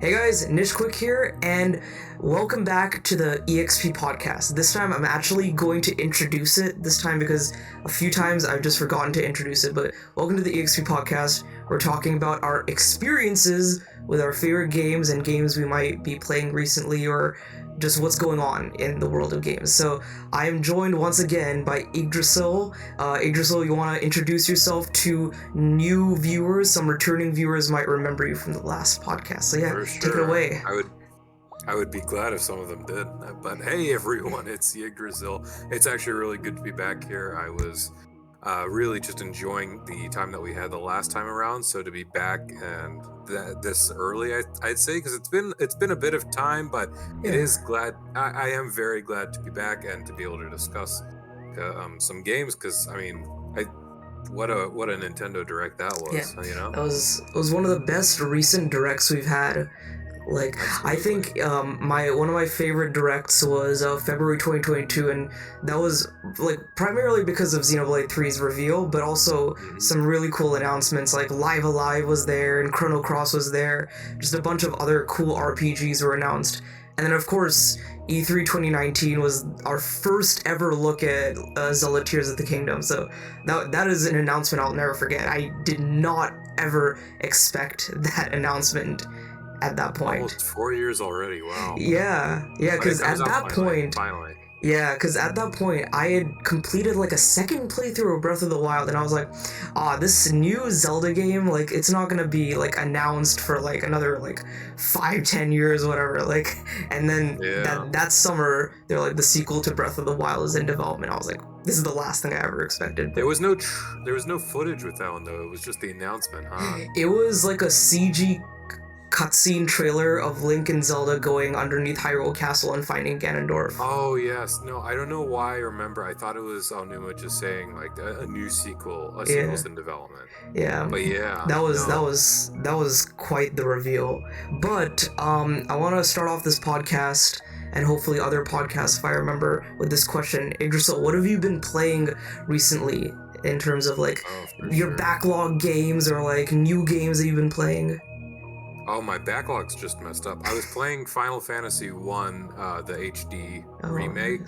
Hey guys, Nish Quick here, and welcome back to the EXP podcast. This time I'm actually going to introduce it this time because a few times I've just forgotten to introduce it, but welcome to the EXP podcast. We're talking about our experiences with our favorite games and games we might be playing recently or just what's going on in the world of games. So I am joined once again by Yggdrasil. Yggdrasil, you want to introduce yourself to new viewers? Some returning viewers might remember you from the last podcast. So yeah, take it away. I would be glad if some of them did. But hey, everyone, it's Yggdrasil. It's actually really good to be back here. I was really just enjoying the time that we had the last time around. So to be back and this early, I'd say, because it's been a bit of time, but it is glad. I am very glad to be back and to be able to discuss some games. Because I mean, what a Nintendo Direct that was. Yeah. You know, it was one of the best recent directs we've had. Like, absolutely. I think one of my favorite directs was February 2022, and that was like primarily because of Xenoblade 3's reveal, but also some really cool announcements like Live Alive was there and Chrono Cross was there. Just a bunch of other cool RPGs were announced, and then of course E3 2019 was our first ever look at Zelda Tears of the Kingdom. So that is an announcement I'll never forget. I did not ever expect that announcement at that point. Almost 4 years already. Wow. Yeah, because at that point, I had completed like a second playthrough of Breath of the Wild, and I was like, this new Zelda game, like, it's not gonna be like announced for like another like 5-10 years, whatever. Like, and then that summer, they're like, the sequel to Breath of the Wild is in development. I was like, this is the last thing I ever expected. There was no footage with that one though. It was just the announcement, huh? It was like a CG cutscene trailer of Link and Zelda going underneath Hyrule Castle and finding Ganondorf. Oh yes, no, I don't know why I remember. I thought it was Aonuma just saying like a new sequel, sequel's in development. Yeah, but yeah, that was quite the reveal. But I want to start off this podcast and hopefully other podcasts if I remember with this question. Yggdrasil, what have you been playing recently in terms of like your backlog games or like new games that you've been playing? Oh, my backlog's just messed up. I was playing Final Fantasy 1, the HD remake,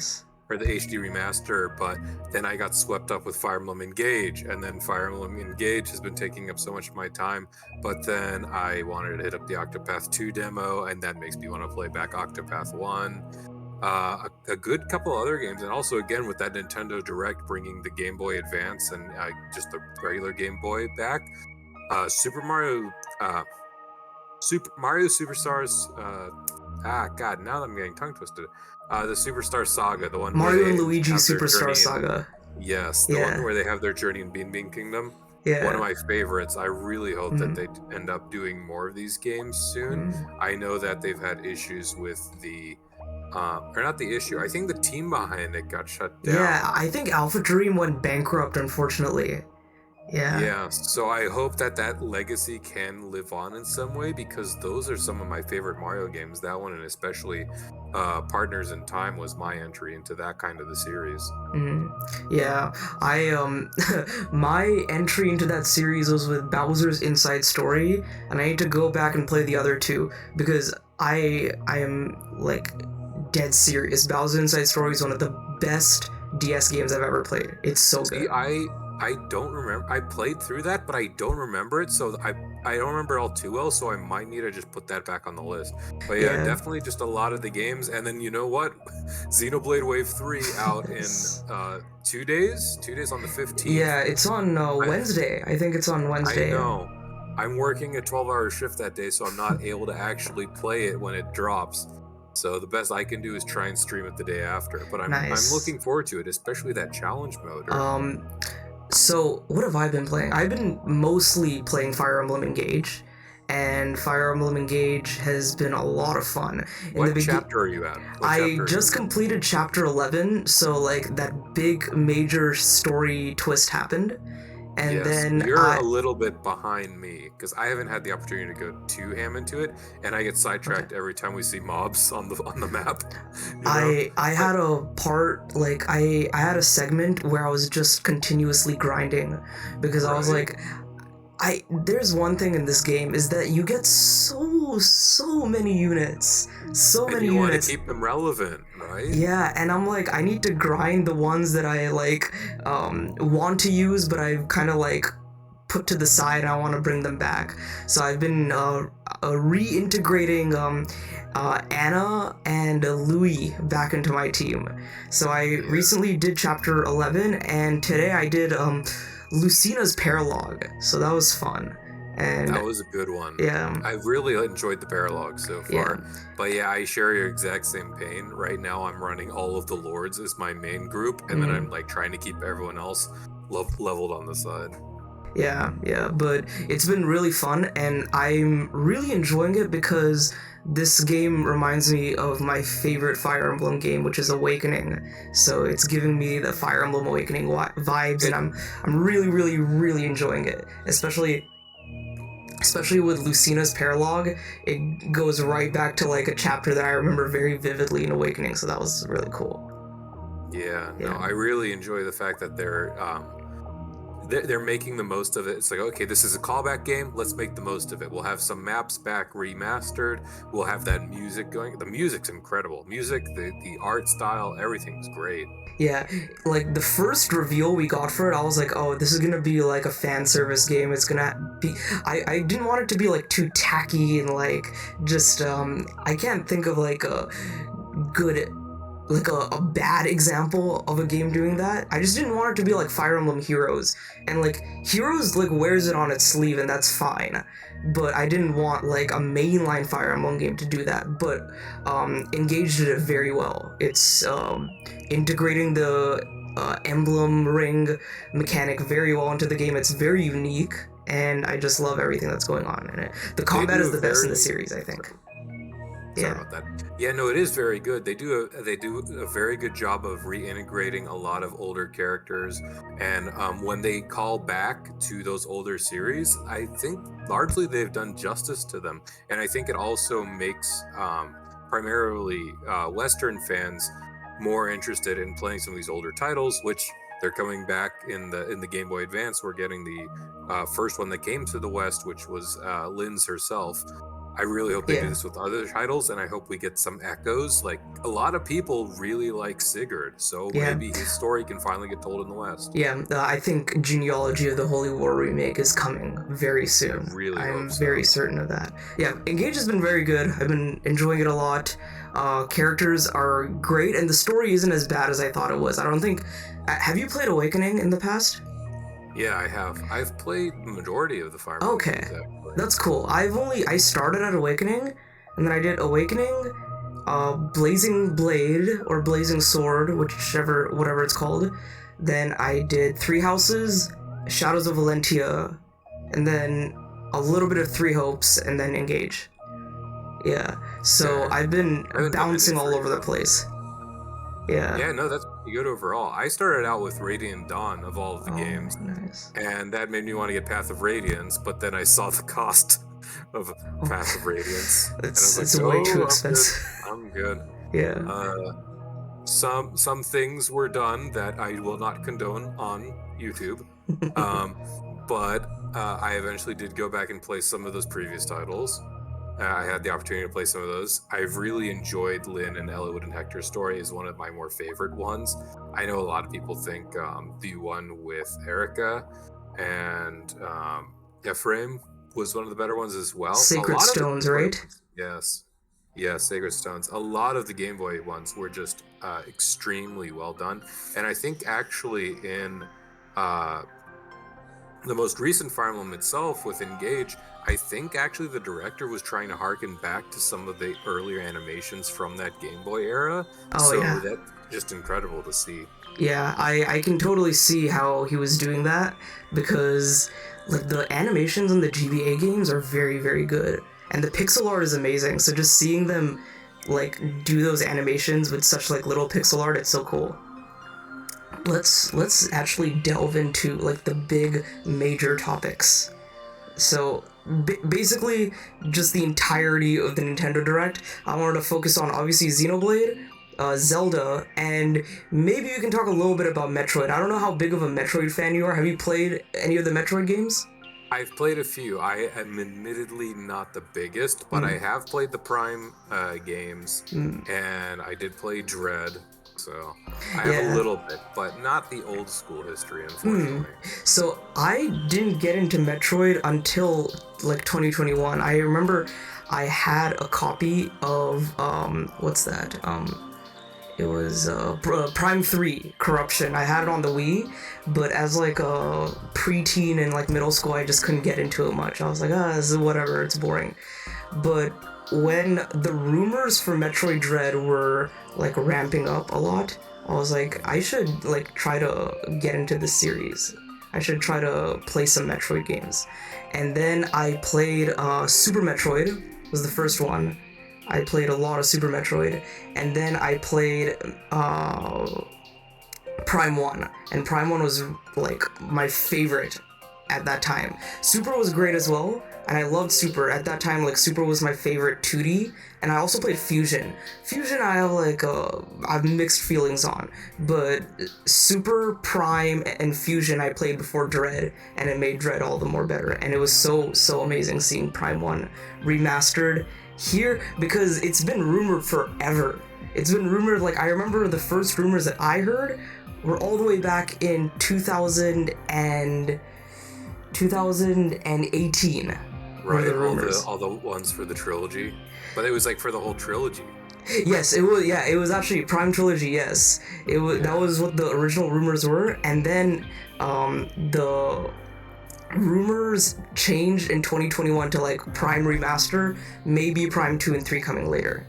or the HD remaster, but then I got swept up with Fire Emblem Engage, and then Fire Emblem Engage has been taking up so much of my time, but then I wanted to hit up the Octopath 2 demo, and that makes me want to play back Octopath 1. A good couple other games, and also again with that Nintendo Direct bringing the Game Boy Advance and just the regular Game Boy back. Super Mario Superstars, God, now that I'm getting tongue twisted. The Superstar Saga, the one Mario and Luigi Superstar Saga. Yes, the one where they have their journey in Bean Kingdom. Yeah. One of my favorites. I really hope that they end up doing more of these games soon. I know that they've had issues with the or not the issue. I think the team behind it got shut down. Yeah, I think Alpha Dream went bankrupt, unfortunately. Yeah, so I hope that legacy can live on in some way, because those are some of my favorite Mario games. That one, and especially Partners in Time, was my entry into that kind of the series. Yeah, I my entry into that series was with Bowser's Inside Story, and I need to go back and play the other two because I am like dead serious. Bowser's Inside Story is one of the best DS games I've ever played. It's so good. I don't remember. I played through that, but I don't remember it, so I don't remember it all too well, so I might need to just put that back on the list. But yeah, definitely just a lot of the games. And then you know what? Xenoblade Wave 3 out in 2 days? 2 days on the 15th. Yeah, it's on Wednesday. I think it's on Wednesday. I know. I'm working a 12-hour shift that day, so I'm not able to actually play it when it drops. So the best I can do is try and stream it the day after. But I'm looking forward to it, especially that challenge mode. So, what have I been playing? I've been mostly playing Fire Emblem Engage, and Fire Emblem Engage has been a lot of fun. What chapter are you at? I just completed chapter 11, so like that big major story twist happened. And then you're a little bit behind me because I haven't had the opportunity to go too ham into it, and I get sidetracked every time we see mobs on the map. I had a part, like I had a segment where I was just continuously grinding because I was like, there's one thing in this game is that you get so so many units. So and many you units. Want to keep them relevant, right? Yeah, and I'm like, I need to grind the ones that I like want to use, but I've kind of like put to the side and I want to bring them back. So I've been reintegrating Anna and Louis back into my team. So I recently did chapter 11, and today I did Lucina's Paralogue. So that was fun. And that was a good one. Yeah. I really enjoyed the paralogue so far. Yeah. But yeah, I share your exact same pain. Right now I'm running all of the lords as my main group, and then I'm like trying to keep everyone else leveled on the side. Yeah, but it's been really fun, and I'm really enjoying it because this game reminds me of my favorite Fire Emblem game, which is Awakening. So it's giving me the Fire Emblem Awakening vibes, and I'm really enjoying it, especially with Lucina's Paralogue. It goes right back to like a chapter that I remember very vividly in Awakening, so that was really cool. Yeah, no, I really enjoy the fact that they're making the most of it. It's like, okay, this is a callback game, let's make the most of it. We'll have some maps back remastered, we'll have that music going. The music's incredible. The art style, everything's great. Yeah, like the first reveal we got for it, I was like, oh, this is gonna be like a fan service game. It's gonna be. I didn't want it to be like too tacky and like just I can't think of like a good, like a bad example of a game doing that. I just didn't want it to be like Fire Emblem Heroes, and like Heroes like wears it on its sleeve, and that's fine. But I didn't want like a mainline Fire Emblem game to do that. But Engage did it very well. It's integrating the emblem ring mechanic very well into the game. It's very unique, and I just love everything that's going on in it. The combat is the best in the series, I think. Sorry about that. Yeah, no, it is very good. They do a very good job of reintegrating a lot of older characters, and when they call back to those older series, I think largely they've done justice to them, and I think it also makes primarily Western fans more interested in playing some of these older titles, which they're coming back in the Game Boy Advance. We're getting the first one that came to the West, which was Lynn's herself. I really hope they do this with other titles, and I hope we get some echoes. Like, a lot of people really like Sigurd, so maybe his story can finally get told in the West. Yeah, I think Genealogy of the Holy War remake is coming very soon. I'm very certain of that. Yeah, Engage has been very good. I've been enjoying it a lot. Characters are great, and the story isn't as bad as I thought it was. I don't think... Have you played Awakening in the past? Yeah, I have. I've played the majority of the Fire Emblem games, actually. That's cool. I started at Awakening, and then I did Awakening, Blazing Blade, or Blazing Sword, whatever it's called. Then I did Three Houses, Shadows of Valentia, and then a little bit of Three Hopes, and then Engage. Yeah, so I've been bouncing all over the place. Yeah, no, that's pretty good overall. I started out with Radiant Dawn of all of the games, and that made me want to get Path of Radiance, but then I saw the cost of Path of Radiance. It's way too expensive. I'm good. Yeah. Some things were done that I will not condone on YouTube, but I eventually did go back and play some of those previous titles. I had the opportunity to play some of those. I've really enjoyed Lynn and Eliwood and Hector's story is one of my more favorite ones. I know a lot of people think the one with Erica and Ephraim was one of the better ones as well. Sacred Stones, right? Yes, Sacred Stones. A lot of the Game Boy ones were just extremely well done. And I think actually in the most recent Fire Emblem itself with Engage, I think actually the director was trying to harken back to some of the earlier animations from that Game Boy era. That's just incredible to see. Yeah, I can totally see how he was doing that, because like the animations in the GBA games are very, very good, and the pixel art is amazing. So just seeing them like do those animations with such like little pixel art, it's so cool. Let's actually delve into like the big major topics. So basically just the entirety of the Nintendo Direct. I wanted to focus on obviously Xenoblade, Zelda, and maybe you can talk a little bit about Metroid. I don't know how big of a Metroid fan you are. Have you played any of the Metroid games? I've played a few. I am admittedly not the biggest, but I have played the Prime games, and I did play Dread, so I have a little bit, but not the old school history, unfortunately. So I didn't get into Metroid until like 2021. I remember I had a copy of what's that? It was Prime 3 Corruption. I had it on the Wii, but as like a preteen and like middle school, I just couldn't get into it much. I was like, this is whatever, it's boring. But when the rumors for Metroid Dread were like ramping up a lot, I was like, I should like try to get into this series. I should try to play some Metroid games. And then I played Super Metroid, was the first one. I played a lot of Super Metroid, and then I played Prime 1, and Prime 1 was like my favorite at that time. Super was great as well, and I loved Super. At that time, like Super was my favorite 2D, and I also played Fusion. Fusion I have like I have mixed feelings on, but Super, Prime, and Fusion I played before Dread, and it made Dread all the more better, and it was so amazing seeing Prime 1 remastered here, because it's been rumored forever. It's been rumored, like I remember the first rumors that I heard were all the way back in 2018. Right, all the ones for the trilogy, but it was like for the whole trilogy. Yes, it was. Yeah, it was actually Prime Trilogy. Yes, it was. Yeah. That was what the original rumors were, and then the rumors changed in 2021 to like Prime Remaster, maybe Prime 2 and 3 coming later.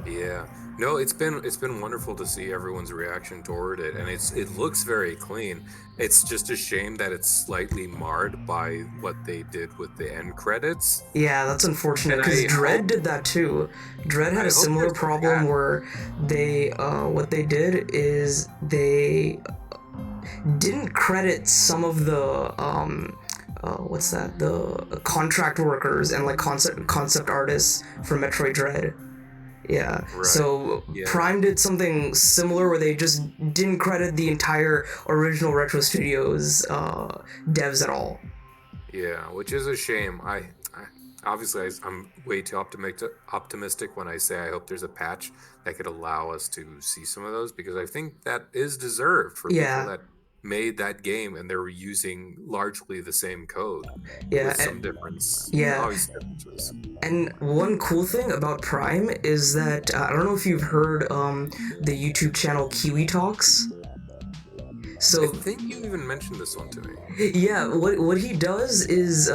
Yeah. No, it's been wonderful to see everyone's reaction toward it, and it looks very clean. It's just a shame that it's slightly marred by what they did with the end credits. Yeah, that's unfortunate, because Dread did that too. Dread had a similar problem where they what they did is they didn't credit some of the the contract workers and like concept artists for Metroid Dread. Yeah. Right. So Prime did something similar where they just didn't credit the entire original Retro Studios devs at all. Yeah, which is a shame. I'm way too optimistic when I say I hope there's a patch that could allow us to see some of those, because I think that is deserved for people that made that game, and they were using largely the same code with some difference. And one cool thing about Prime is that I don't know if you've heard the YouTube channel Kiwi Talks. So I think you even mentioned this one to me. Yeah, what he does is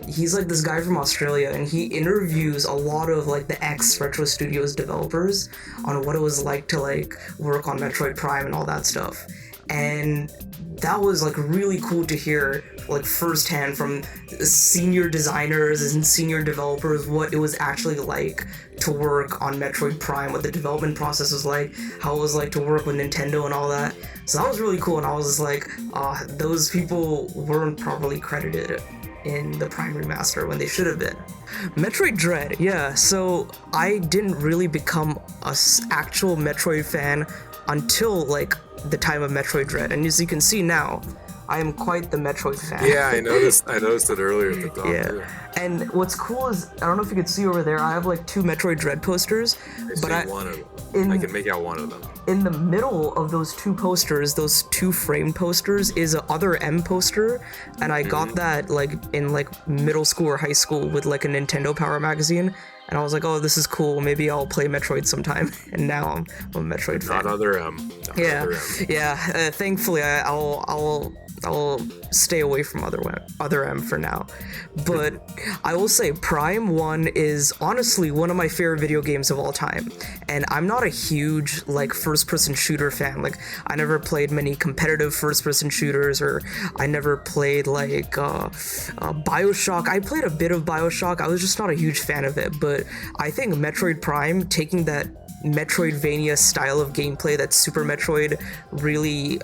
he's like this guy from Australia, and he interviews a lot of like the ex-Retro Studios developers on what it was like to like work on Metroid Prime and all that stuff. And that was like really cool to hear like firsthand from senior designers and senior developers what it was actually like to work on Metroid Prime, what the development process was like, how it was like to work with Nintendo and all that. So that was really cool, and I was just like, those people weren't properly credited in the Prime Remaster when they should have been. Metroid Dread, yeah, so I didn't really become an actual Metroid fan until like the time of Metroid Dread, and as you can see now, I am quite the Metroid fan. Yeah, I noticed it earlier at the top too. And what's cool is, I don't know if you can see over there, I have like 2 Metroid Dread posters, I can make out one of them. In the middle of those 2 posters, those 2 framed posters, is a Other M poster, and I got that like in like middle school or high school with like a Nintendo Power magazine. And I was like, oh, this is cool. Maybe I'll play Metroid sometime. And now I'm a Metroid fan. Not Other M. Other M. Thankfully, I'll stay away from Other M for now. But I will say Prime 1 is honestly one of my favorite video games of all time. And I'm not a huge like first-person shooter fan. Like, I never played many competitive first-person shooters, or I never played like BioShock. I played a bit of BioShock. I was just not a huge fan of it. But I think Metroid Prime, taking that Metroidvania style of gameplay that Super Metroid really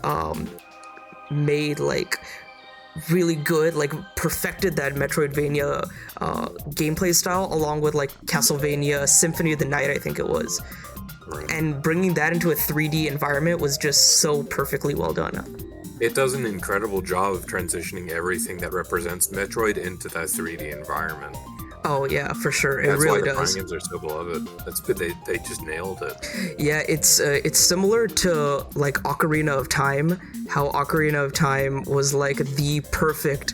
made like really good, like perfected that Metroidvania gameplay style, along with like Castlevania Symphony of the Night, I think it was. And bringing that into a 3D environment was just so perfectly well done. it does an incredible job of transitioning everything that represents Metroid into that 3D environment. Oh yeah, for sure. It That's really why the does. Prime games are so beloved. That's good. They just nailed it. Yeah, it's similar to like Ocarina of Time. How Ocarina of Time was like the perfect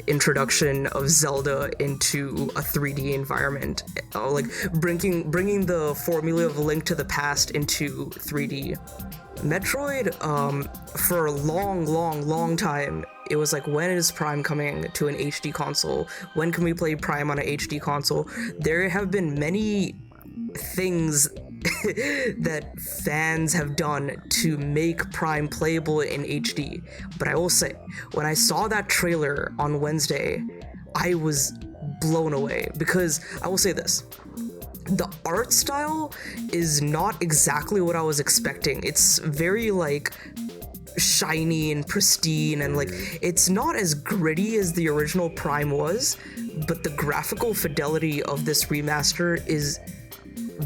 introduction of Zelda into a 3D environment, like bringing the formula of Link to the Past into 3D. Metroid, for a long time, it was like, when is Prime coming to an HD console? When can we play Prime on an HD console? There have been many things that fans have done to make Prime playable in HD. But I will say, when I saw that trailer on Wednesday, I was blown away, because I will say this. The art style is not exactly what I was expecting. It's very like shiny and pristine, and like it's not as gritty as the original Prime was, but the graphical fidelity of this remaster is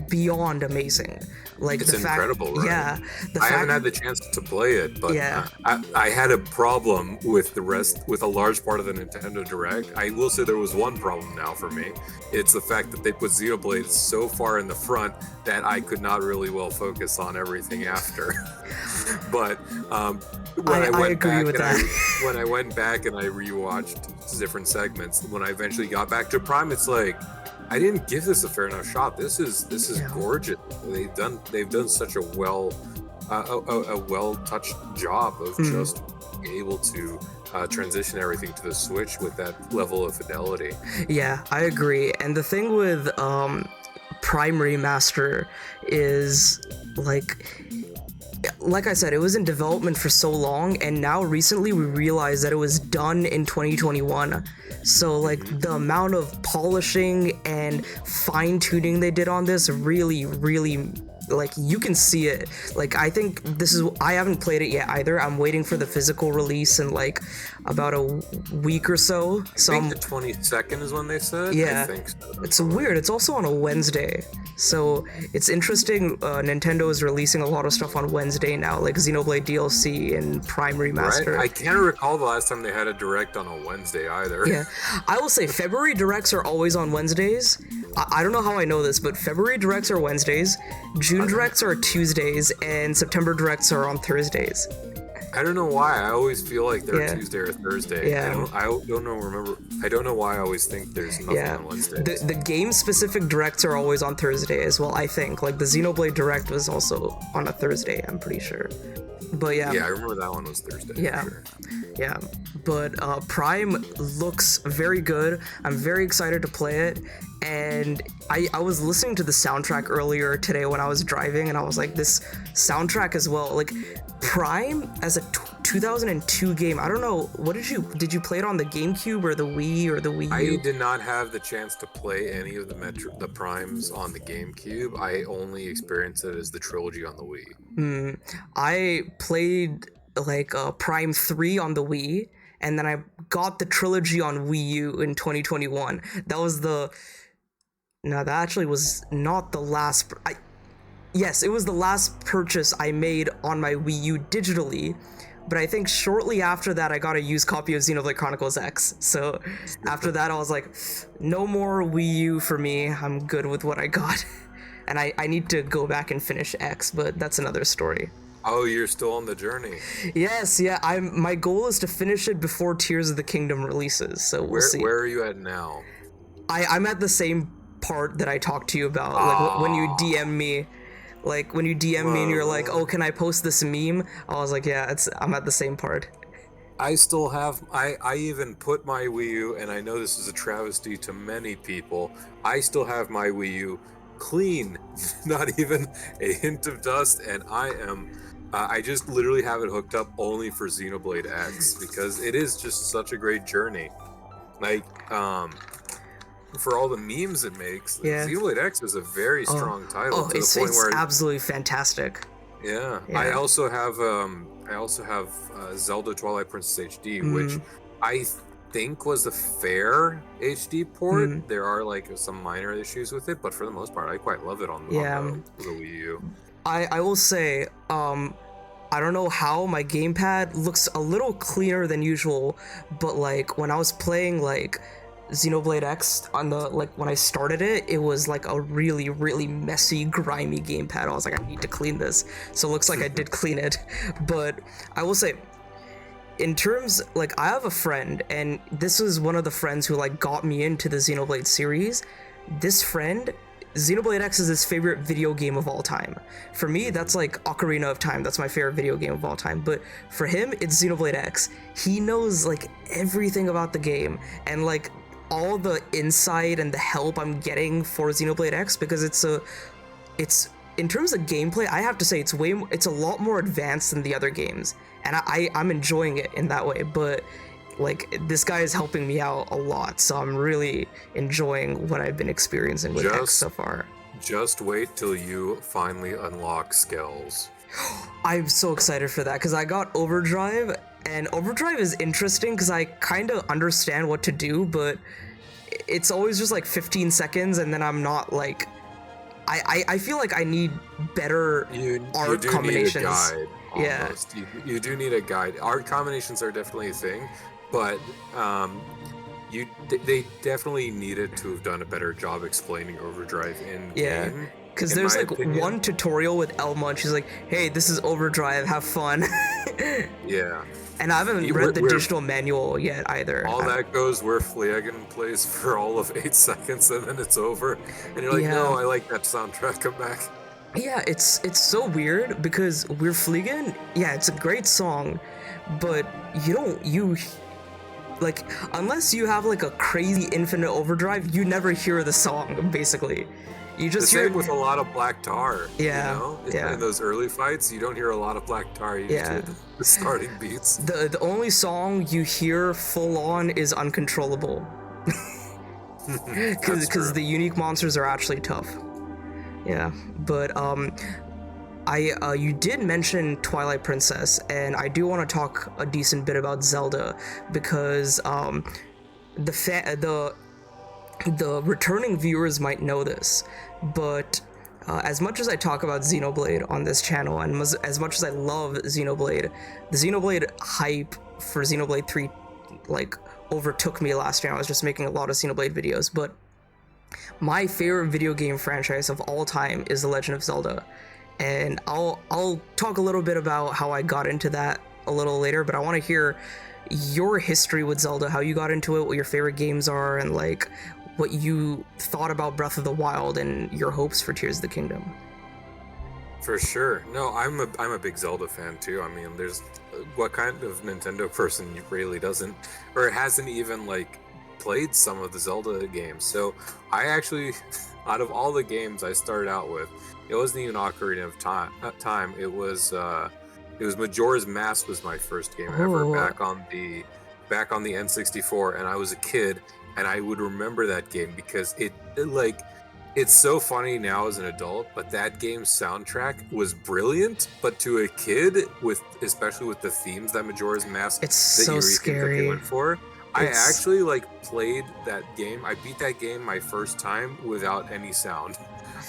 beyond amazing. Like It's the fact, incredible, right? yeah, I haven't had the chance to play it, but Yeah. I had a problem with a large part of the Nintendo Direct. I will say there was one problem now for me. It's the fact that they put Xenoblade so far in the front that I could not really well focus on everything after. But when I went agree back with and that. when I went back and I rewatched different segments, when I eventually got back to Prime, it's like, I didn't give this a fair enough shot. This is Yeah. gorgeous. They've done such a well touched job of just being able to transition everything to the Switch with that level of fidelity. Yeah, I agree. And the thing with Prime Remaster is like I said, it was in development for so long, and now recently we realized that it was done in 2021. So like the amount of polishing and fine-tuning they did on this really, like, you can see it. Like, I think I haven't played it yet either. I'm waiting for the physical release in like about a week or so. So I think the 22nd is when they said. Yeah. I think so. It's weird. It's also on a Wednesday. So it's interesting. Nintendo is releasing a lot of stuff on Wednesday now, like Xenoblade DLC and Prime Remaster. Right? I can't recall the last time they had a direct on a Wednesday either. Yeah, I will say February directs are always on Wednesdays. I don't know how I know this, but February directs are Wednesdays, June directs are Tuesdays, and September directs are on Thursdays. I don't know why. I always feel like they're Yeah. Tuesday or Thursday. Yeah. I don't know. Remember, I don't know why I always think there's nothing Yeah, on Wednesdays. the game-specific directs are always on Thursday as well, I think. Like, the Xenoblade Direct was also on a Thursday, I'm pretty sure. But yeah. Yeah, I remember that one was Thursday. Yeah. For sure. Yeah, but Prime looks very good. I'm very excited to play it, and I was listening to the soundtrack earlier today when I was driving, and I was like, this soundtrack as well. Like, Prime as a 2002 game. I don't know. What did you play it on the GameCube or the Wii or the Wii U? I did not have the chance to play any of the Primes on the GameCube. I only experienced it as the trilogy on the Wii. I played like Prime 3 on the Wii, and then I got the trilogy on Wii U in 2021. That actually was not the last. Yes, it was the last purchase I made on my Wii U digitally, but I think shortly after that I got a used copy of Xenoblade Chronicles X. So after that I was like, no more Wii U for me. I'm good with what I got. And I need to go back and finish X, but that's another story. Oh, you're still on the journey. Yes, yeah. My goal is to finish it before Tears of the Kingdom releases. So we'll see. Where are you at now? I'm at the same part that I talked to you about. Like when you DM me, and you're like, "Oh, can I post this meme?" I was like, "Yeah, I'm at the same part." I still have. I even put my Wii U, and I know this is a travesty to many people. I still have my Wii U clean, not even a hint of dust, and I am. I just literally have it hooked up only for Xenoblade X because it is just such a great journey. Like, for all the memes it makes, Yeah. Xenoblade X is a very strong title to it's the point where absolutely fantastic. yeah. Yeah. I also have Zelda Twilight Princess HD, which I think was a fair HD port. There are like some minor issues with it, but for the most part, I quite love it on the Wii U. I will say, I don't know how my gamepad looks a little cleaner than usual, but like when I was playing like Xenoblade X on the, like when I started it, it was like a really, really messy, grimy gamepad. I was like, I need to clean this. So it looks like I did clean it. But I will say, in terms, like, I have a friend, and this is one of the friends who like got me into the Xenoblade series. This friend, Xenoblade X is his favorite video game of all time. For me, that's like Ocarina of Time. That's my favorite video game of all time. But for him, it's Xenoblade X. He knows like everything about the game, and like all the insight and the help I'm getting for Xenoblade X, because it's in terms of gameplay, I have to say it's a lot more advanced than the other games, and I'm enjoying it in that way. But like, this guy is helping me out a lot, so I'm really enjoying what I've been experiencing with X so far. Just wait till you finally unlock skills. I'm so excited for that, because I got Overdrive, and Overdrive is interesting because I kind of understand what to do, but it's always just like 15 seconds, and then I'm not like... I feel like I need better art combinations. Need a guide, almost. Yeah. You do need a guide. Art combinations are definitely a thing, but they definitely needed to have done a better job explaining Overdrive in game. Because there's like one tutorial with Elma, and she's like, "Hey, this is Overdrive. Have fun." Yeah. And I haven't read the digital manual yet either. All that goes where Fleagan plays for all of 8 seconds, and then it's over. And you're like, no, I like that soundtrack. Come back. Yeah, it's so weird because We're Fleagan, yeah, it's a great song, but like, unless you have like a crazy infinite overdrive, you never hear the song, basically. You just hear... The same with a lot of black tar. Yeah. You know? Yeah. In those early fights, you don't hear a lot of black tar. You just hear the starting beats. The only song you hear full on is Uncontrollable. Because the unique monsters are actually tough. Yeah, but you did mention Twilight Princess, and I do want to talk a decent bit about Zelda, because the returning viewers might know this, but as much as I talk about Xenoblade on this channel, and as much as I love Xenoblade, the Xenoblade hype for Xenoblade 3 like overtook me last year. I was just making a lot of Xenoblade videos, but my favorite video game franchise of all time is The Legend of Zelda, and I'll talk a little bit about how I got into that a little later, but I want to hear your history with Zelda, how you got into it, what your favorite games are, and like what you thought about Breath of the Wild and your hopes for Tears of the Kingdom. For sure. No, I'm a big Zelda fan too. I mean, there's what kind of Nintendo person really doesn't, or hasn't even like played some of the Zelda games. So I actually, out of all the games I started out with, it wasn't even Ocarina of Time. It was Majora's Mask was my first game ever, back on the N64, and I was a kid, and I would remember that game because it's so funny now as an adult, but that game's soundtrack was brilliant. But to a kid, especially with the themes that Majora's Mask, it's so scary. That they went for, I actually played that game. I beat that game my first time without any sound.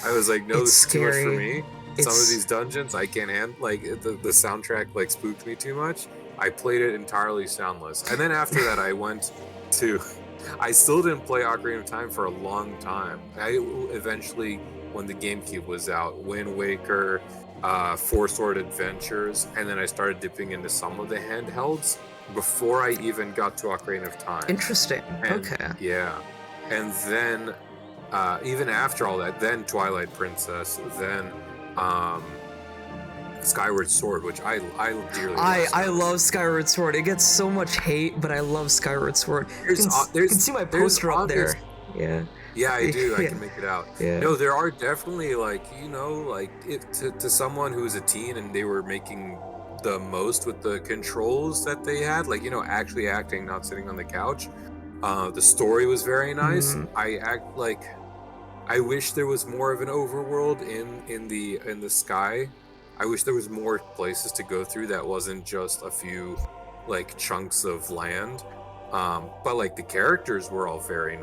I was like, no, this is too much for me. Some of these dungeons I can't handle. Like the soundtrack spooked me too much. I played it entirely soundless, and then after that I went to. I still didn't play Ocarina of Time for a long time. I eventually, when the GameCube was out, Wind Waker, Four Sword Adventures, and then I started dipping into some of the handhelds before I even got to Ocarina of Time. Interesting. Okay. Yeah. And then, even after all that, then Twilight Princess, then Skyward Sword, which I dearly love. I love Skyward Sword. It gets so much hate, but I love Skyward Sword. You can see my poster up there. Yeah. Yeah, I do. I can make it out. Yeah. No, there are definitely to someone who's a teen and they were making the most with the controls that they had, actually acting, not sitting on the couch. The story was very nice. Mm-hmm. I wish there was more of an overworld in the sky. I wish there was more places to go through that wasn't just a few chunks of land. But the characters were all very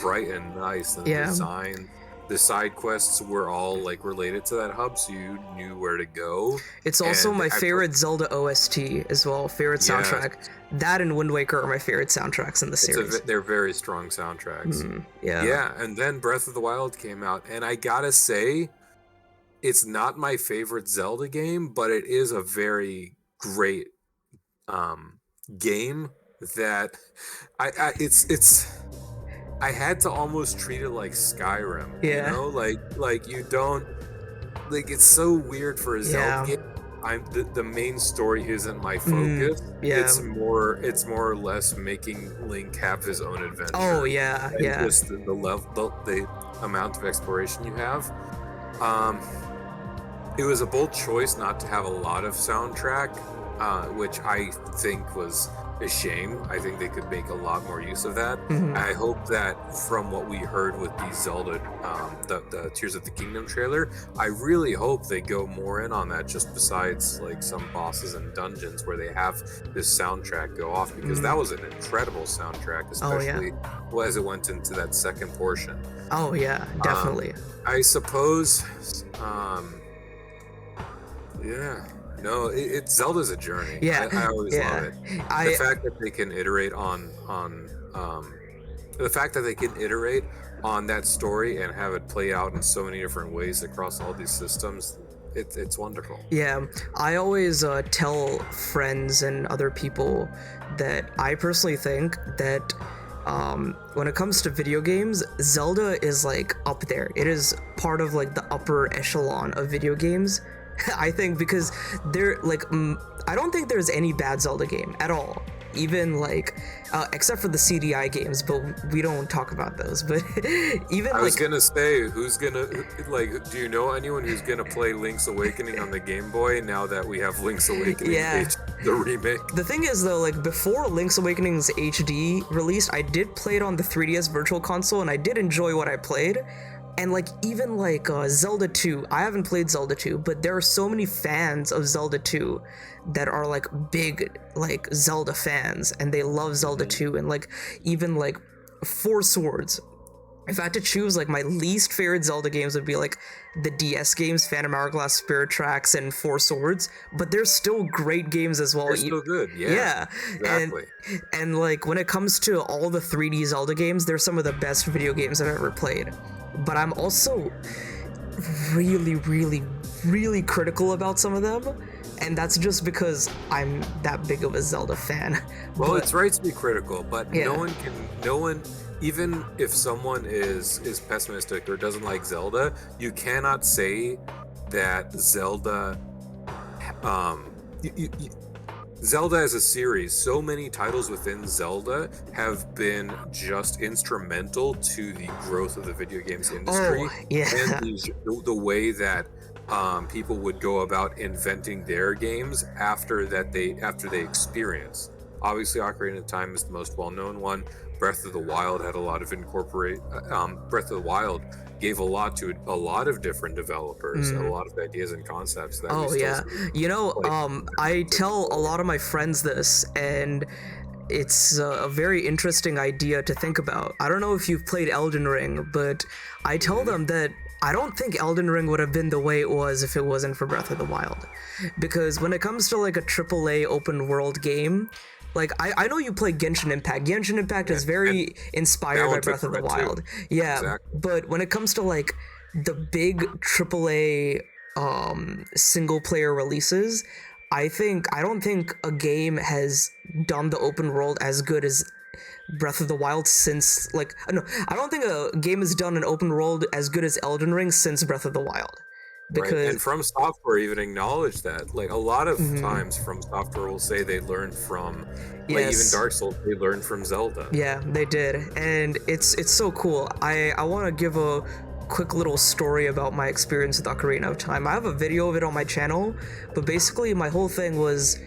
bright and nice, and the design the side quests were all like related to that hub, so you knew where to go. It's also And my favorite Zelda OST as well, favorite soundtrack. That and Wind Waker are my favorite soundtracks in the series. They're very strong soundtracks. Yeah, and then Breath of the Wild came out, and I gotta say, it's not my favorite Zelda game, but it is a very great game that I had to almost treat it like Skyrim. You know, like you don't like, it's so weird for a Zelda game. The main story isn't my focus. It's more or less making Link have his own adventure. Oh Just the amount of exploration you have. It was a bold choice not to have a lot of soundtrack, which I think was a shame. I think they could make a lot more use of that. I hope that from what we heard with the Zelda, the Tears of the Kingdom trailer, I really hope they go more in on that, just besides like some bosses and dungeons where they have this soundtrack go off, because that was an incredible soundtrack, especially as it went into that second portion. Oh yeah, definitely. I suppose, no, Zelda's a journey. I always love it. The fact that they can iterate on that story and have it play out in so many different ways across all these systems, it's wonderful. Yeah, I always tell friends and other people that I personally think that when it comes to video games, Zelda is like up there. It is part of like the upper echelon of video games. I think, because they're like, I don't think there's any bad Zelda game at all, even like except for the CDI games, but we don't talk about those. But even I was gonna say, do you know anyone who's gonna play Link's Awakening on the Game Boy now that we have Link's Awakening the remake? The thing is though, like before Link's Awakening's HD released, I did play it on the 3DS Virtual Console, and I did enjoy what I played. And like even like Zelda 2, I haven't played Zelda 2, but there are so many fans of Zelda 2 that are like big like Zelda fans, and they love Zelda 2. And like even like Four Swords, if I had to choose, like my least favorite Zelda games would be like the DS games, Phantom Hourglass, Spirit Tracks, and Four Swords, but they're still great games as well. They're still good, exactly. And like when it comes to all the 3D Zelda games, they're some of the best video games I've ever played. But I'm also really, really, really critical about some of them, and that's just because I'm that big of a Zelda fan. Well, it's right to be critical, but no one, even if someone is pessimistic or doesn't like Zelda, you cannot say that Zelda, Zelda as a series, so many titles within Zelda have been just instrumental to the growth of the video games industry. And the way that people would go about inventing their games after they experience. Obviously, Ocarina of Time is the most well-known one. Breath of the Wild had a lot of Breath of the Wild gave a lot to a lot of different developers, a lot of ideas and concepts. That I tell a lot of my friends this, and it's a very interesting idea to think about. I don't know if you've played Elden Ring, but I tell them that I don't think Elden Ring would have been the way it was if it wasn't for Breath of the Wild. Because when it comes to like a AAA open world game, like I know you play Genshin Impact. Genshin Impact is very inspired by Breath of the Wild. But when it comes to like the big AAA single player releases, I don't think a game has done the open world as good as Breath of the Wild since I don't think a game has done an open world as good as Elden Ring since Breath of the Wild. Because and From Software even acknowledged that. Like a lot of times From Software will say they learned from even Dark Souls, they learned from Zelda. Yeah, they did. And it's so cool. I want to give a quick little story about my experience with Ocarina of Time. I have a video of it on my channel, but basically my whole thing was,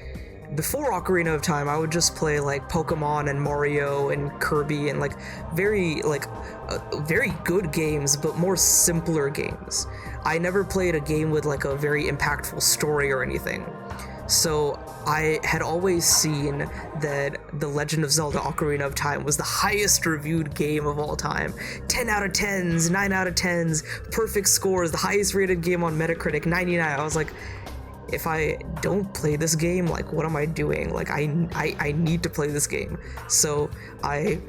before Ocarina of Time, I would just play like Pokemon and Mario and Kirby and like very good games, but more simpler games. I never played a game with like a very impactful story or anything. So I had always seen that The Legend of Zelda Ocarina of Time was the highest reviewed game of all time. 10 out of 10s, 9 out of 10s, perfect scores, the highest rated game on Metacritic, 99. I was like, if I don't play this game, like, what am I doing? Like, I need to play this game. So I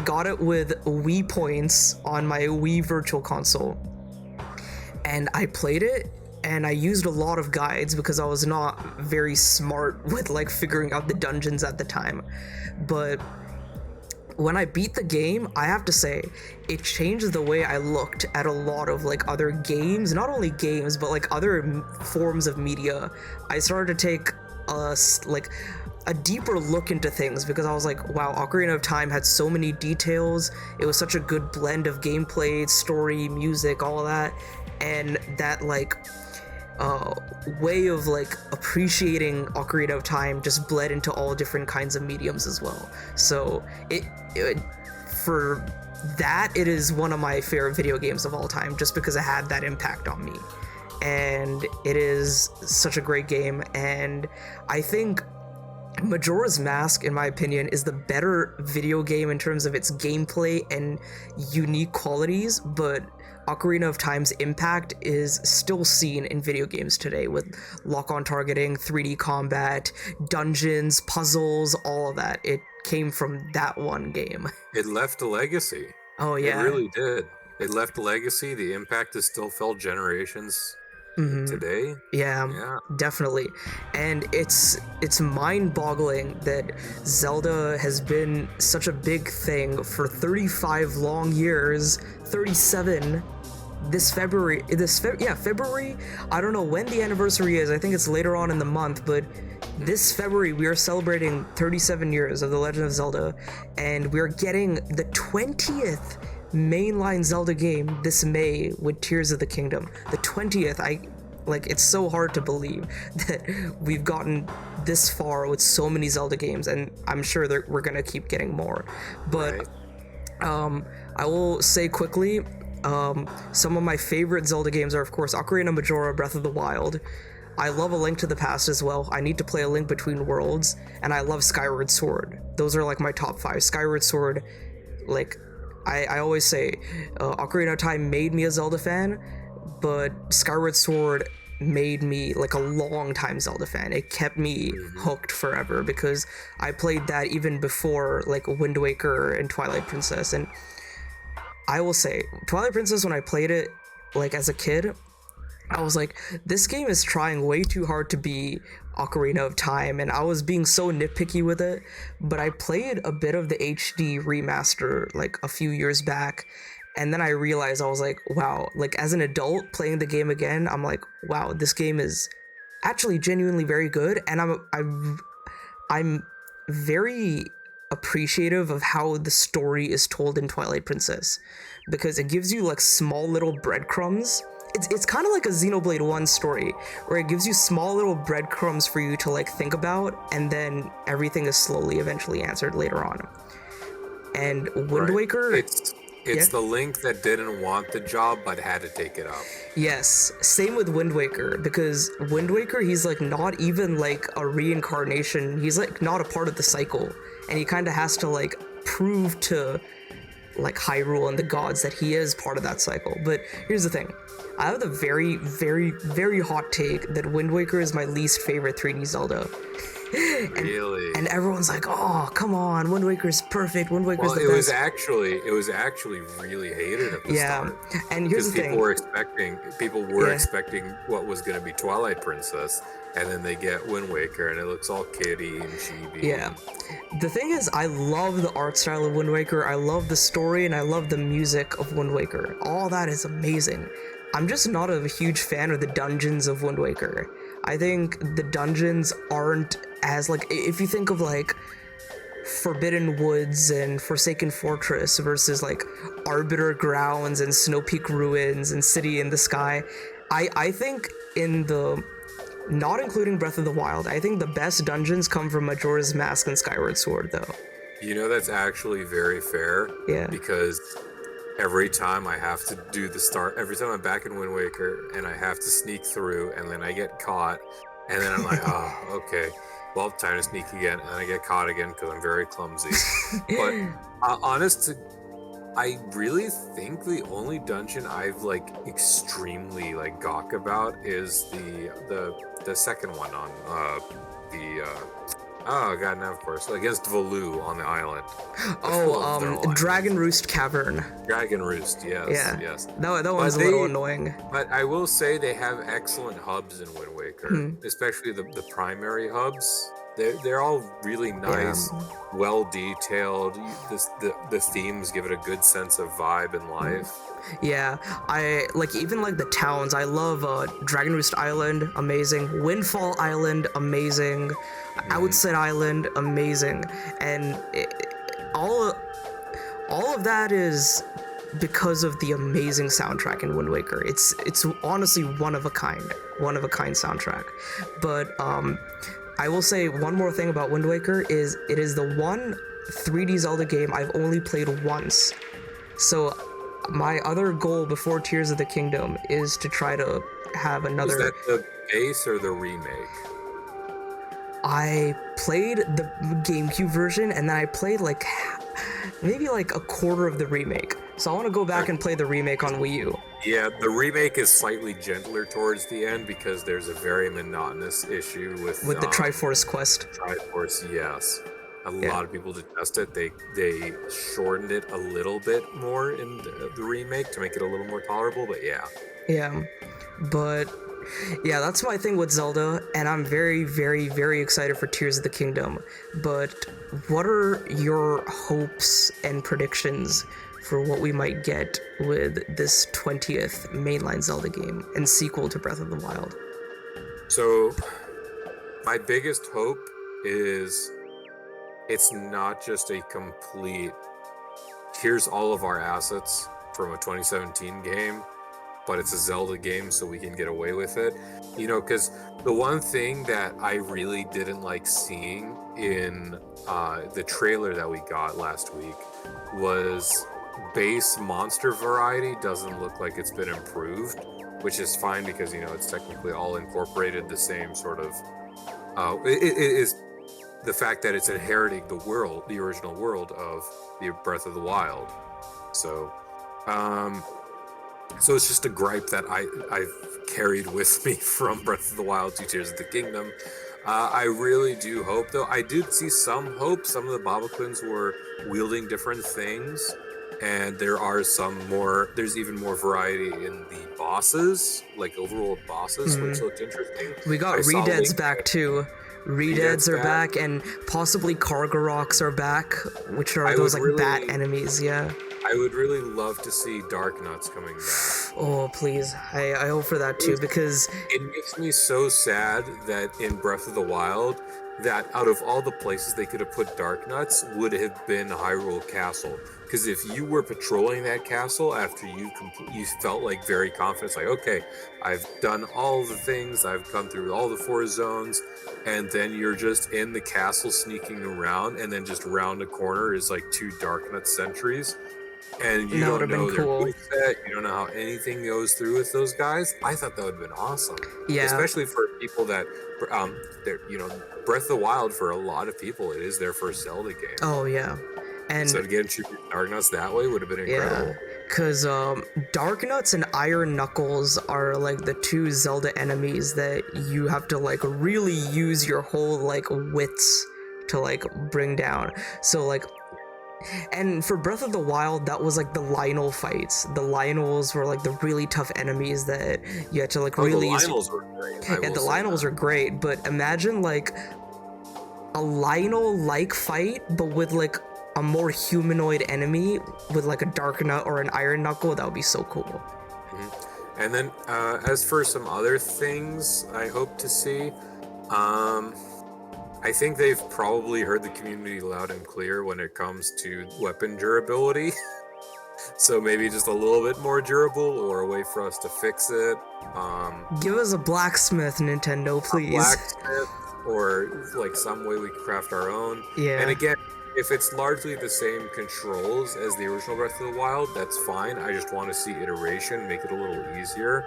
got it with Wii points on my Wii Virtual Console, and I played it, and I used a lot of guides because I was not very smart with like figuring out the dungeons at the time. But when I beat the game, I have to say, it changed the way I looked at a lot of like other games, not only games, but like other forms of media. I started to take a deeper look into things because I was like, wow, Ocarina of Time had so many details. It was such a good blend of gameplay, story, music, all of that. And that like way of like appreciating Ocarina of Time just bled into all different kinds of mediums as well. So it for that, it is one of my favorite video games of all time, just because it had that impact on me. And it is such a great game, and I think Majora's Mask, in my opinion, is the better video game in terms of its gameplay and unique qualities, but Ocarina of Time's impact is still seen in video games today with lock-on targeting, 3D combat, dungeons, puzzles, all of that. It came from that one game. It left a legacy. Oh yeah. It really did. It left a legacy. The impact is still felt generations today. Yeah, definitely. And it's mind-boggling that Zelda has been such a big thing for 35 long years, 37 February. February. I don't know when the anniversary is. I think it's later on in the month, but this February we are celebrating 37 years of The Legend of Zelda, and we're getting the 20th mainline Zelda game this May with Tears of the Kingdom. The 20th. It's so hard to believe that we've gotten this far with so many Zelda games, and I'm sure that we're gonna keep getting more. But I will say quickly, some of my favorite Zelda games are, of course, Ocarina of Majora, Breath of the Wild. I love A Link to the Past as well. I need to play A Link Between Worlds, and I love Skyward Sword. Those are like my top 5. Skyward Sword, like, I always say, Ocarina of Time made me a Zelda fan, but Skyward Sword made me like a long time Zelda fan. It kept me hooked forever because I played that even before like Wind Waker and Twilight Princess. And I will say, Twilight Princess, when I played it like as a kid, I was like, this game is trying way too hard to be Ocarina of Time, and I was being so nitpicky with it. But I played a bit of the HD remaster like a few years back, and then I realized, I was like, wow, like as an adult playing the game again, I'm like, wow, this game is actually genuinely very good. And I'm very appreciative of how the story is told in Twilight Princess, because it gives you like small little breadcrumbs. It's kind of like a Xenoblade 1 story, where it gives you small little breadcrumbs for you to like think about, and then everything is slowly eventually answered later on. And Wind Waker, it's the Link that didn't want the job but had to take it up. Yes, same with Wind Waker, because Wind Waker, he's like not even like a reincarnation. He's like not a part of the cycle, and he kind of has to like prove to like Hyrule and the gods that he is part of that cycle. But here's the thing. I have the very, very, very hot take that Wind Waker is my least favorite 3D Zelda. Really? And everyone's like, oh, come on, Wind Waker's perfect, Wind Waker's the best. It was actually really hated at the start. And here's the thing. People were expecting what was going to be Twilight Princess, and then they get Wind Waker, and it looks all kitty and chibi. Yeah. The thing is, I love the art style of Wind Waker, I love the story, and I love the music of Wind Waker. All that is amazing. I'm just not a huge fan of the dungeons of Wind Waker. I think the dungeons aren't as, like, if you think of, like, Forbidden Woods and Forsaken Fortress versus, like, Arbiter Grounds and Snow Peak Ruins and City in the Sky, I think in the, not including Breath of the Wild, I think the best dungeons come from Majora's Mask and Skyward Sword, though. You know, that's actually very fair. Yeah. Because every time I have to do every time I'm back in Wind Waker and I have to sneak through and then I get caught, And then I'm like, oh, okay. Well, time to sneak again, and I get caught again because I'm very clumsy. But I really think the only dungeon I've like extremely like gawk about is the second one on the oh god, now of course against Valoo on the island. Dragon Roost Cavern. Dragon Roost, yes, Yeah, yes. that one's a little annoying. But I will say they have excellent hubs in Wind Waker, especially the primary hubs. They're all really nice, well detailed. The themes give it a good sense of vibe and life. Yeah, I like even like the towns. I love Dragon Roost Island, amazing. Windfall Island, amazing. Outset Island, amazing. And all of that is because of the amazing soundtrack in Wind Waker. It's honestly one of a kind soundtrack. But I will say one more thing about Wind Waker is it is the one 3D Zelda game I've only played once. So my other goal before Tears of the Kingdom is to try to have another... Is that the base or the remake? I played the GameCube version, and then I played like maybe like a quarter of the remake. So I want to go back and play the remake on Wii U. Yeah, the remake is slightly gentler towards the end because there's a very monotonous issue with the Triforce quest. Triforce, yes. A lot of people detest it. They shortened it a little bit more in the remake to make it a little more tolerable, but yeah. Yeah, but yeah, that's my thing with Zelda, and I'm very, very, very excited for Tears of the Kingdom. But what are your hopes and predictions for what we might get with this 20th mainline Zelda game and sequel to Breath of the Wild? So, my biggest hope is it's not just a complete, here's all of our assets from a 2017 game, but it's a Zelda game so we can get away with it. You know, because the one thing that I really didn't like seeing in the trailer that we got last week was base monster variety doesn't look like it's been improved, which is fine because, you know, it's technically all incorporated the same sort of, it is the fact that it's inheriting the world, the original world of the Breath of the Wild. So, so it's just a gripe that I've carried with me from Breath of the Wild to Tears of the Kingdom. I really do hope, though. I did see some hope. Some of the Bobaquins were wielding different things, and there's even more variety in the bosses, like overworld bosses, which looked interesting. We got Redeads back too. Redeads are back, and possibly Kargaroks are back, which are those like bat enemies, yeah. I would really love to see Dark Nuts coming back. Oh, please. I hope for that too, because... It makes me so sad that in Breath of the Wild, that out of all the places they could have put Dark Nuts would have been Hyrule Castle. Because if you were patrolling that castle after you felt like very confident, like, okay, I've done all the things, I've come through all the 4 zones, and then you're just in the castle sneaking around, and then just around the corner is like 2 Dark Nut sentries, and you don't know their moveset, you don't know how anything goes through with those guys. I thought that would have been awesome. Yeah. Especially for people that, Breath of the Wild, for a lot of people, it is their first Zelda game. Oh, yeah. And so to get Dark Nuts that way would have been incredible. Yeah, because Dark Nuts and Iron Knuckles are like the 2 Zelda enemies that you have to like really use your whole like wits to like bring down. So like, and for Breath of the Wild, that was like the Lionel fights. The Lionels were like the really tough enemies that you had to like really use. The Lionels were great. Yeah, the Lionels are great, but imagine like a Lionel-like fight, but with like a more humanoid enemy with like a Dark Nut or an Iron Knuckle. That would be so cool. Mm-hmm. And then as for some other things I hope to see, I think they've probably heard the community loud and clear when it comes to weapon durability. So maybe just a little bit more durable, or a way for us to fix it. Give us a blacksmith, Nintendo, please. A blacksmith, or like some way we can craft our own. Yeah. And again, if it's largely the same controls as the original Breath of the Wild, that's fine. I just want to see iteration, make it a little easier.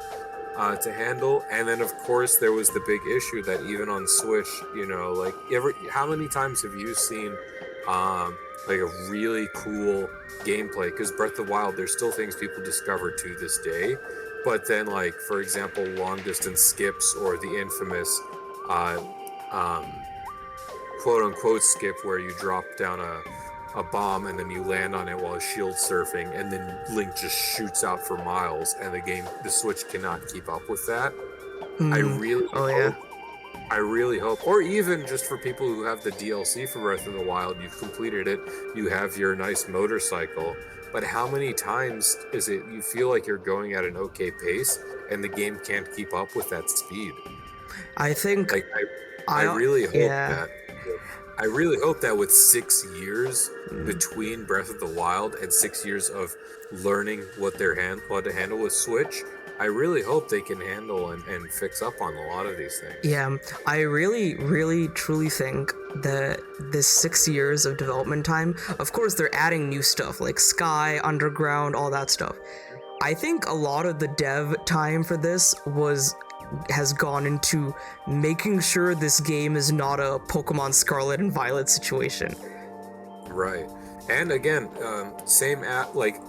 to handle. And then of course there was the big issue that even on Switch, like how many times have you seen like a really cool gameplay? Because Breath of the Wild, there's still things people discover to this day. But then, like, for example, long distance skips or the infamous uh, um, quote unquote skip where you drop down a bomb and then you land on it while shield surfing, and then Link just shoots out for miles, and the Switch cannot keep up with that. I really hope, I really hope, or even just for people who have the DLC for Breath of the Wild, you've completed it, you have your nice motorcycle, but how many times is it you feel like you're going at an okay pace and the game can't keep up with that speed? I think Like I really hope that I really hope that with 6 years between Breath of the Wild and 6 years of learning what to handle with Switch, I really hope they can handle and fix up on a lot of these things. Yeah, I really, really, truly think that this 6 years of development time, of course they're adding new stuff like Sky, Underground, all that stuff. I think a lot of the dev time for this has gone into making sure this game is not a Pokemon Scarlet and Violet situation. Right. And again,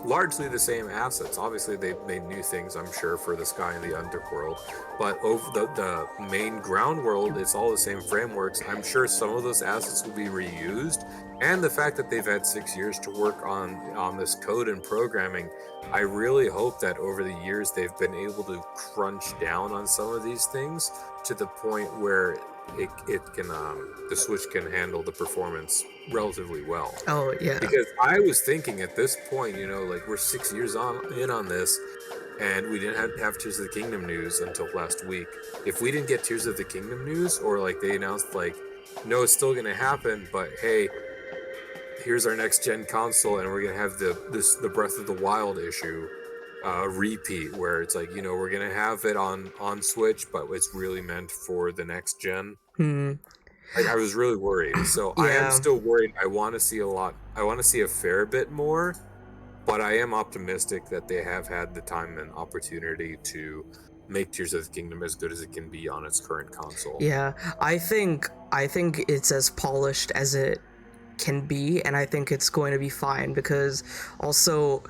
largely the same assets. Obviously, they made new things, I'm sure, for the Sky and the Underworld. But over the main ground world, it's all the same frameworks. I'm sure some of those assets will be reused. And the fact that they've had 6 years to work on this code and programming, I really hope that over the years they've been able to crunch down on some of these things to the point where the Switch can handle the performance relatively well. Oh yeah. Because I was thinking at this point, like we're 6 years in on this, and we didn't have Tears of the Kingdom news until last week. If we didn't get Tears of the Kingdom news, or like they announced like, no, it's still gonna happen, but hey, here's our next gen console, and we're gonna have the Breath of the Wild issue repeat, where it's like, we're gonna have it on Switch, but it's really meant for the next gen. Like, I was really worried. So I am still worried. I want to see a fair bit more, but I am optimistic that they have had the time and opportunity to make Tears of the Kingdom as good as it can be on its current console. Yeah, I think it's as polished as it can be, and I think it's going to be fine, because also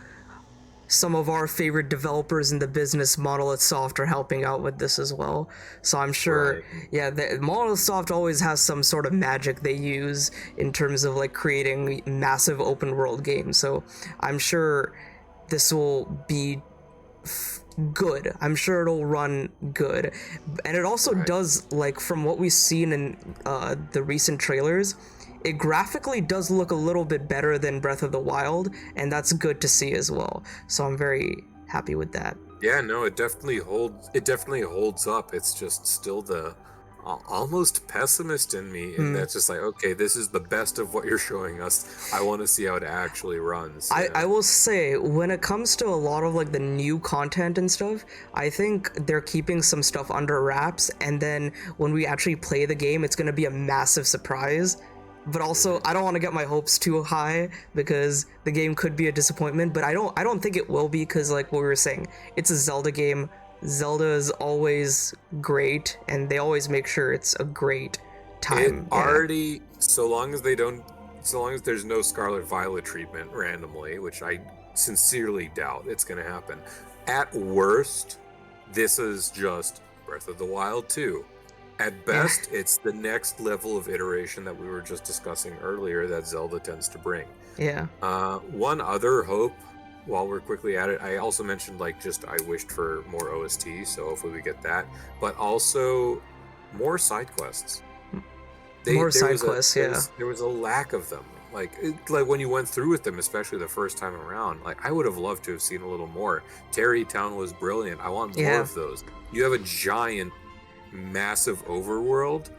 some of our favorite developers in the business, Monolith Soft, are helping out with this as well. So I'm sure, Monolith Soft always has some sort of magic they use in terms of like creating massive open world games. So I'm sure this will be good. I'm sure it'll run good. And it also does, like, from what we've seen in the recent trailers, it graphically does look a little bit better than Breath of the Wild, and that's good to see as well. So I'm very happy with that. Yeah, no, it definitely holds up. It's just still the almost pessimist in me, and that's just like, okay, this is the best of what you're showing us. I want to see how it actually runs. I will say, when it comes to a lot of like the new content and stuff, I think they're keeping some stuff under wraps, and then when we actually play the game, it's going to be a massive surprise. But also, I don't want to get my hopes too high, because the game could be a disappointment, but I don't think it will be, because like what we were saying, it's a Zelda game. Zelda is always great, and they always make sure it's a great time. So long as there's no Scarlet Violet treatment randomly, which I sincerely doubt it's going to happen. At worst, this is just Breath of the Wild 2. At best, it's the next level of iteration that we were just discussing earlier that Zelda tends to bring. Yeah. One other hope, while we're quickly at it, I also mentioned I wished for more OST, so hopefully we get that. But also more side quests. There was a lack of them. Like when you went through with them, especially the first time around, like I would have loved to have seen a little more. Tarrytown was brilliant. I want more of those. You have a giant, massive overworld.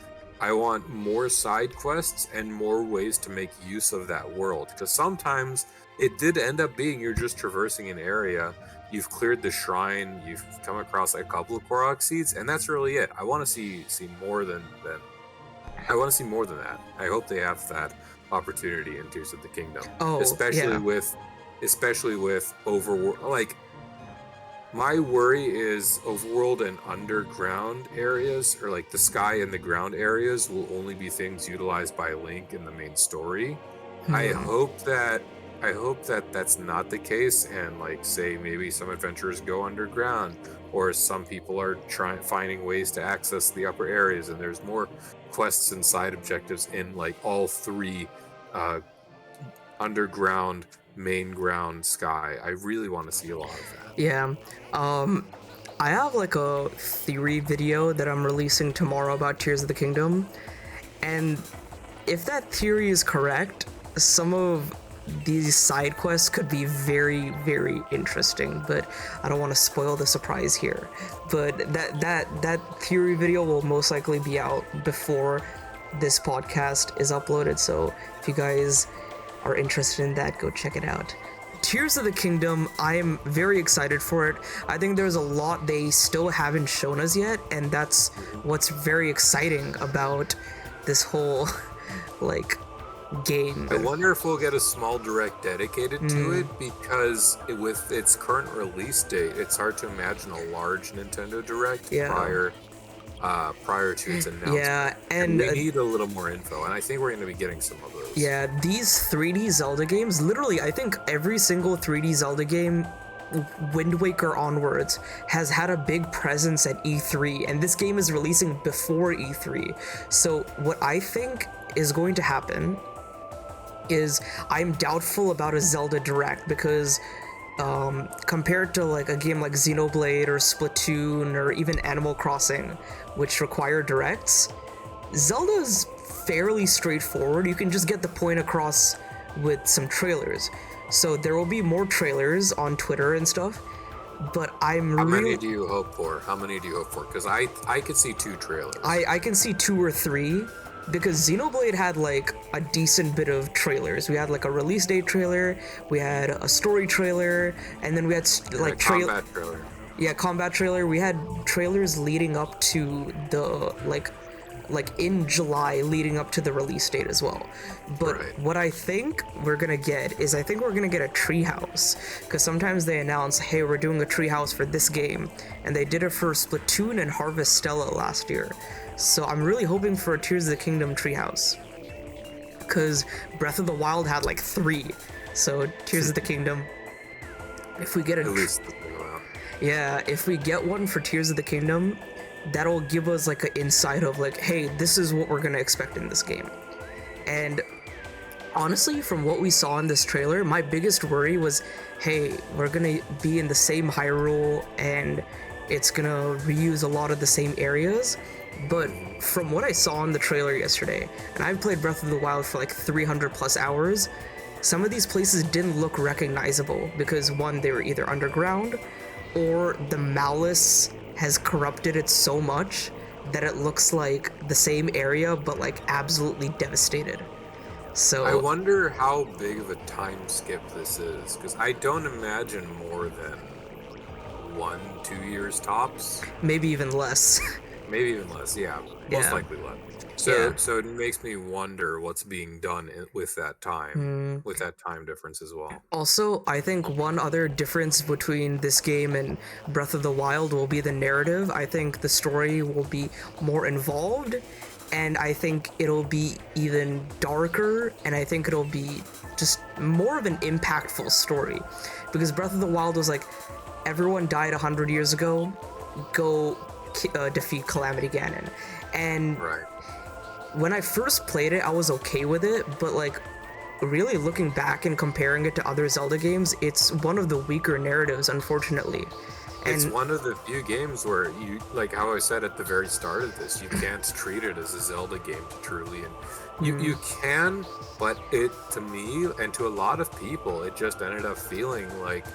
I want more side quests and more ways to make use of that world, because sometimes it did end up being you're just traversing an area, you've cleared the shrine, you've come across a couple of Korok seeds, and that's really it. I want to see more than I want to see more than that. I hope they have that opportunity in Tears of the Kingdom, especially with overworld. Like, My worry is overworld and underground areas, or like the sky and the ground areas, will only be things utilized by Link in the main story. I hope that that's not the case, and like say maybe some adventurers go underground, or some people are finding ways to access the upper areas, and there's more quests and side objectives in like all three uh, underground, main ground, sky. I really want to see a lot of that. Yeah. I have like a theory video that I'm releasing tomorrow about Tears of the Kingdom, and if that theory is correct, some of these side quests could be very, very interesting, but I don't want to spoil the surprise here. But that theory video will most likely be out before this podcast is uploaded, so if you guys are interested in that, go check it out. Tears of the Kingdom, I am very excited for it. I think there's a lot they still haven't shown us yet, and that's what's very exciting about this whole like game. I wonder if we'll get a small direct dedicated to it, because with its current release date, it's hard to imagine a large Nintendo Direct prior to its announcement. Yeah, and we need a little more info, and I think we're going to be getting some of those. Yeah, these 3D Zelda games, literally, I think every single 3D Zelda game, Wind Waker onwards, has had a big presence at E3, and this game is releasing before E3. So what I think is going to happen is I'm doubtful about a Zelda Direct, because compared to like a game like Xenoblade or Splatoon or even Animal Crossing, which require directs, Zelda's fairly straightforward. You can just get the point across with some trailers. So there will be more trailers on Twitter and stuff, but How many do you hope for? Because I could see 2 trailers. I can see 2 or 3, because Xenoblade had like a decent bit of trailers. We had like a release date trailer, we had a story trailer, and then we had like combat trailer. Yeah, combat trailer. We had trailers leading up to the like in July, leading up to the release date as well. But what I think we're gonna get is, I think we're gonna get a treehouse, because sometimes they announce, hey, we're doing a treehouse for this game, and they did it for Splatoon and Harvestella last year. So I'm really hoping for a Tears of the Kingdom treehouse, because Breath of the Wild had like 3. So Tears of the Kingdom, if we get At least if we get one for Tears of the Kingdom, that'll give us like an insight of like, hey, this is what we're gonna expect in this game. And honestly, from what we saw in this trailer, my biggest worry was, hey, we're gonna be in the same Hyrule and it's gonna reuse a lot of the same areas. But from what I saw in the trailer yesterday, and I've played Breath of the Wild for like 300 plus hours, some of these places didn't look recognizable, because one, they were either underground, or the malice has corrupted it so much that it looks like the same area but like absolutely devastated. So I wonder how big of a time skip this is, because I don't imagine more than 1-2 years tops. Maybe even less. Maybe even less, yeah. Most likely less. So it makes me wonder what's being done with that time, with that time difference as well. Also, I think one other difference between this game and Breath of the Wild will be the narrative. I think the story will be more involved, and I think it'll be even darker, and I think it'll be just more of an impactful story. Because Breath of the Wild was like, everyone died 100 years ago, go defeat Calamity Ganon. And when I first played it, I was okay with it, but like really looking back and comparing it to other Zelda games, it's one of the weaker narratives, unfortunately. And it's one of the few games where you, like how I said at the very start of this, you can't treat it as a Zelda game truly, and you can, but it, to me and to a lot of people, it just ended up feeling like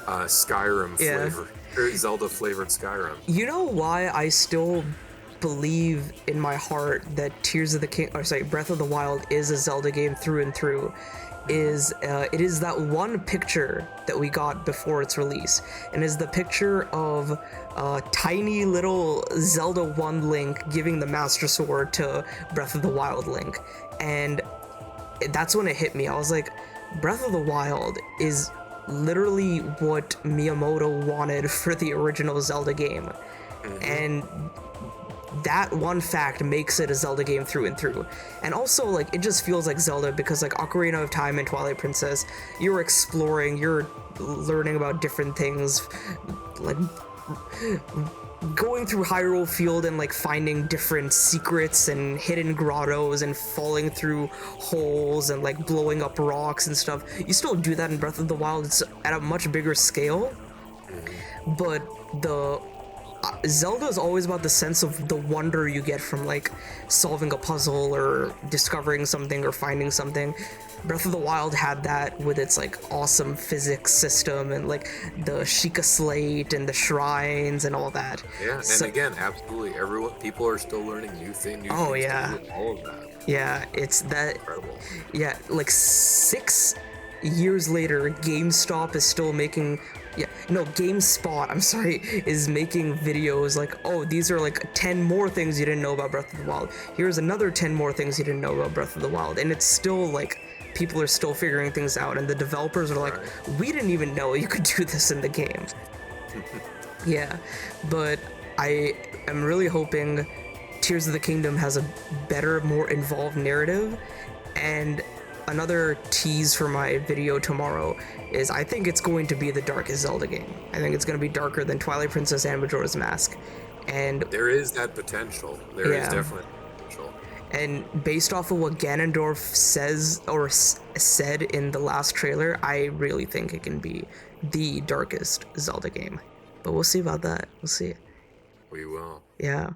Skyrim flavor, or Zelda flavored Skyrim. You know why I still believe in my heart that Breath of the Wild is a Zelda game through and through, is it is that one picture that we got before its release, and is the picture of tiny little Zelda 1 Link giving the Master Sword to Breath of the Wild Link, and that's when it hit me. I was like, Breath of the Wild is literally what Miyamoto wanted for the original Zelda game. And that one fact makes it a Zelda game through and through. And also, like, it just feels like Zelda because, like, Ocarina of Time and Twilight Princess, you're exploring, you're learning about different things, like going through Hyrule Field and, like, finding different secrets and hidden grottos and falling through holes and, like, blowing up rocks and stuff. You still do that in Breath of the Wild. It's at a much bigger scale, but the Zelda is always about the sense of the wonder you get from, like, solving a puzzle or discovering something or finding something. Breath of the Wild had that with its, like, awesome physics system and, like, the Sheikah Slate and the shrines and all that. Yeah, and again, absolutely, people are still learning new things. Oh, yeah. All of that. Yeah, it's that. Incredible. Yeah, like 6 years later, GameStop is still making. Yeah, no, GameSpot, I'm sorry, is making videos like, oh, these are like 10 more things you didn't know about Breath of the Wild. Here's another 10 more things you didn't know about Breath of the Wild. And it's still like, people are still figuring things out, and the developers are like, we didn't even know you could do this in the game. Yeah, but I am really hoping Tears of the Kingdom has a better, more involved narrative. And another tease for my video tomorrow is I think it's going to be the darkest Zelda game. I think it's going to be darker than Twilight Princess and Majora's Mask. And there is that potential. There is definitely potential. And based off of what Ganondorf says or said in the last trailer, I really think it can be the darkest Zelda game. But we'll see about that. We'll see. We will. Yeah.